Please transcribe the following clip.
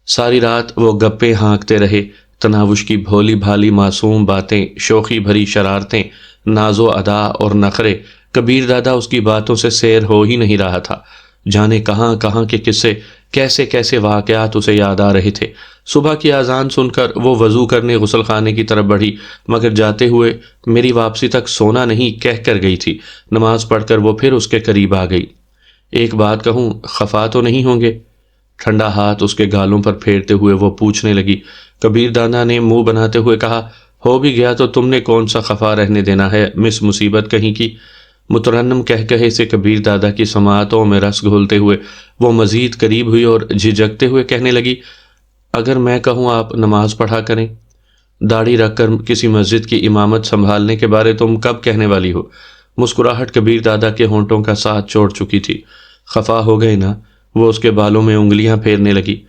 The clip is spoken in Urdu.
ساری رات وہ گپے ہانکتے رہے، تناوش کی بھولی بھالی معصوم باتیں، شوخی بھری شرارتیں، ناز و ادا اور نخرے۔ کبیر دادا اس کی باتوں سے سیر ہو ہی نہیں رہا تھا۔ جانے کہاں کہاں کے قصے، کیسے کیسے واقعات اسے یاد آ رہے تھے۔ صبح کی اذان سن کر وہ وضو کرنے غسل خانے کی طرف بڑھی، مگر جاتے ہوئے میری واپسی تک سونا نہیں کہہ کر گئی تھی۔ نماز پڑھ کر وہ پھر اس کے قریب آ گئی۔ ایک بات کہوں، خفا تو نہیں ہوں گے؟ ٹھنڈا ہاتھ اس کے گالوں پر پھیرتے ہوئے وہ پوچھنے لگی۔ کبیر دادا نے منہ بناتے ہوئے کہا، ہو بھی گیا تو تم نے کون سا خفا رہنے دینا ہے مس مصیبت کہیں کی۔ مترنم کہے سے کبیر دادا کی سماعتوں میں رس گھولتے ہوئے وہ مزید قریب ہوئی اور جھجکتے ہوئے کہنے لگی، اگر میں کہوں آپ نماز پڑھا کریں؟ داڑھی رکھ کر کسی مسجد کی امامت سنبھالنے کے بارے تم کب کہنے والی ہو؟ مسکراہٹ کبیر دادا کے ہونٹوں کا ساتھ چھوڑ چکی تھی۔ خفا ہو گئے نا؟ وہ اس کے بالوں میں انگلیاں پھیرنے لگی۔